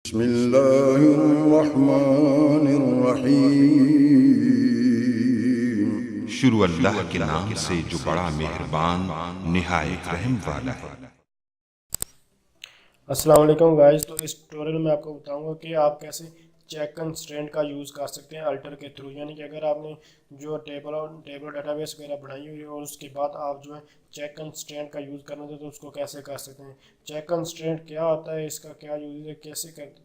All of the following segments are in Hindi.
बिस्मिल्लाहिर्रहमानिर्रहीम। शुरू अल्लाह के नाम से जो बड़ा मेहरबान निहायत रहम वाला है। अस्सलाम वालेकुम गाइस। तो इस ट्यूटोरियल में आपको बताऊंगा कि आप कैसे चेक कंस्ट्रेंट का यूज़ कर सकते हैं अल्टर के थ्रू। यानी कि अगर आपने जो टेबल डाटाबेस वगैरह बनाई हुई है और उसके बाद आप जो है चेक कंस्ट्रेंट का यूज़ करना चाहते हैं तो उसको कैसे कर सकते हैं। चेक कंस्ट्रेंट क्या होता है, इसका क्या यूज़ है,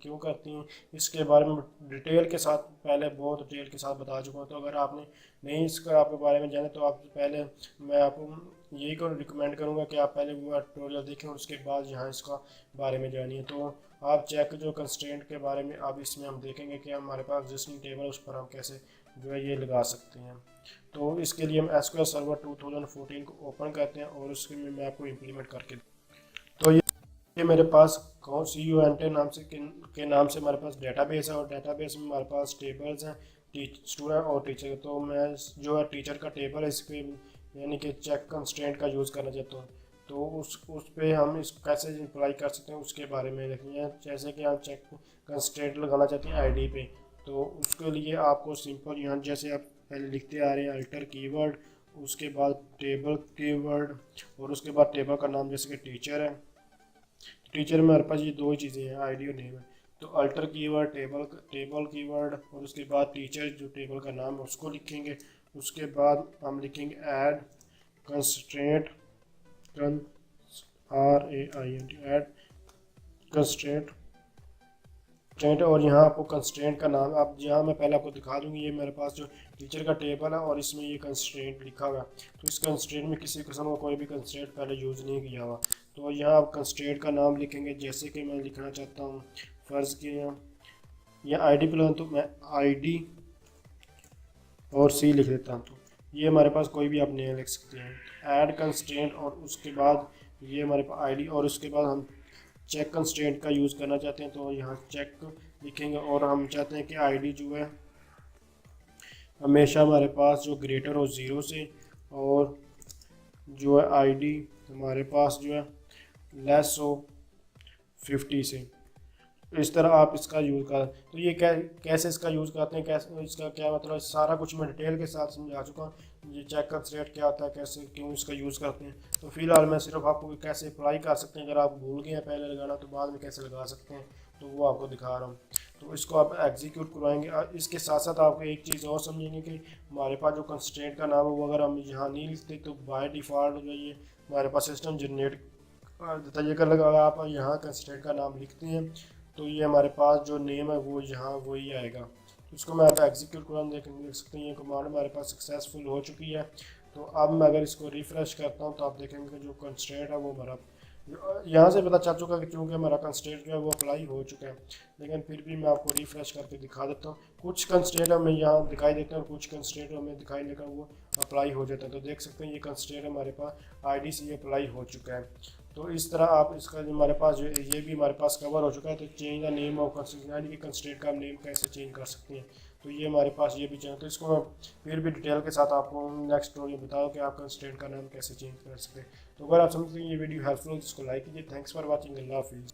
क्यों करती हैं, इसके बारे में डिटेल के साथ पहले बहुत डिटेल के साथ बता चुका हूँ। तो अगर आपने नहीं इसका आपके बारे में जाना तो आप पहले मैं आपको यही को रिकमेंड करूँगा कि आप पहले वो ट्यूटोरियल देखें और उसके बाद यहाँ इसका बारे में जानिए। तो आप चेक जो कंस्ट्रेंट के बारे में अब इसमें हम देखेंगे कि हमारे पास एग्जिस्टिंग टेबल उस पर हम कैसे जो है ये लगा सकते हैं। तो इसके लिए हम एसक्यूएल सर्वर 2014 को ओपन करते हैं और उसके में मैं आपको इम्प्लीमेंट करके तो ये मेरे पास कौन सी CUNT नाम से के नाम से हमारे पास डेटाबेस है और डेटाबेस में हमारे पास टेबल्स हैं स्टूडेंट और टीचर। तो मैं जो है टीचर का टेबल है इस पर यानी कि चेक कंस्ट्रेंट का यूज़ करना चाहता हूँ। तो उस पे हम इस कैसे अप्लाई कर सकते हैं उसके बारे में देखेंगे। जैसे कि हम चेक कंस्ट्रेंट लगाना चाहते हैं आईडी पे, तो उसके लिए आपको सिंपल यहाँ जैसे आप पहले लिखते आ रहे हैं अल्टर कीवर्ड, उसके बाद टेबल कीवर्ड और उसके बाद टेबल का नाम जैसे कि टीचर है। टीचर में हमारे पास ये दो ही चीज़ें हैं, आईडी और नेम है। तो अल्टर कीवर्ड टेबल कीवर्ड और उसके बाद टीचर जो टेबल का नाम है उसको लिखेंगे। उसके बाद हम लिखेंगे ऐड कंस्ट्रेंट ऐड कंस्ट्रेंट और यहाँ आपको कंस्ट्रेंट का नाम अब यहाँ मैं पहले आपको दिखा दूंगी। ये मेरे पास जो टीचर का टेबल है और इसमें ये कंस्ट्रेंट लिखा हुआ है। तो इस कंस्ट्रेंट में किसी किस्म का कोई भी कंस्ट्रेंट पहले यूज़ नहीं किया हुआ। तो यहाँ आप कंस्ट्रेंट का नाम लिखेंगे। जैसे कि मैं लिखना चाहता हूँ फ़र्ज़ किया या आईडी पे तो मैं आईडी और सी लिख देता हूँ। तो ये हमारे पास कोई भी आप नेम लिख सकते हैं। ऐड कंस्ट्रेंट और उसके बाद ये हमारे पास आईडी और उसके बाद हम चेक कंस्ट्रेंट का यूज़ करना चाहते हैं तो यहाँ चेक लिखेंगे और हम चाहते हैं कि आईडी जो है हमेशा हमारे पास जो ग्रेटर हो 0 से और जो है आईडी हमारे पास जो है लेस हो 50 से। इस तरह आप इसका यूज़ कर। तो ये कैसे इसका यूज़ करते हैं, कैसे इसका क्या मतलब, सारा कुछ मैं डिटेल के साथ समझा चुका हूँ। ये चेक कंस्ट्रेंट क्या होता है, कैसे क्यों इसका यूज़ करते हैं। तो फिलहाल मैं सिर्फ आपको कैसे अप्लाई कर सकते हैं, अगर आप भूल गए हैं पहले लगाना तो बाद में कैसे लगा सकते हैं तो वो आपको दिखा रहा हूँ। तो इसको आप एग्जीक्यूट करवाएंगे। इसके साथ साथ आपको एक चीज़ और समझेंगे कि हमारे पास जो कंस्ट्रेंट का नाम है वो अगर हम यहाँ नहीं लिखते तो बाय डिफ़ॉल्ट जो ये हमारे पास सिस्टम जनरेट देता है। अगर आप यहाँ कंस्ट्रेंट का नाम लिखते हैं तो ये हमारे पास जो नेम है वो यहाँ वही आएगा। तो इसको मैं आप एग्जीक्यूट करना देख सकते हैं। ये कमांड हमारे पास सक्सेसफुल हो चुकी है। तो अब मैं अगर इसको रिफ़्रेश करता हूँ तो आप देखेंगे कि जो कंस्ट्रेंट है वो हमारा यहाँ से पता चल चुका है कि चूँकि हमारा कंस्ट्रेंट जो है वो अप्लाई हो चुका है। लेकिन फिर भी मैं आपको रिफ़्रेश करके दिखा देता हूँ। कुछ कंस्ट्रेंट हमें यहाँ दिखाई देते हैं और कुछ कंस्ट्रेंट हमें दिखाई देकर वो अप्लाई हो जाता है। तो देख सकते हैं ये कंस्ट्रेंट हमारे पास आईडी से अप्लाई हो चुका है। तो इस तरह आप इसका जो हमारे पास जो ये भी हमारे पास कवर हो चुका है। तो change the name of constraint की कंस्ट्रेंट का नेम कैसे चेंज कर सकते हैं, तो ये हमारे पास ये भी चाहिए। तो इसको मैं फिर भी डिटेल के साथ आपको नेक्स्ट ट्यूटोरियल बताऊँ कि आप कंस्ट्रेंट का नाम कैसे चेंज कर सकते हैं। तो अगर आप समझते हैं ये वीडियो हेल्पफुल है तो इसको लाइक कीजिए। Thanks for watching. अल्लाह हाफिज़।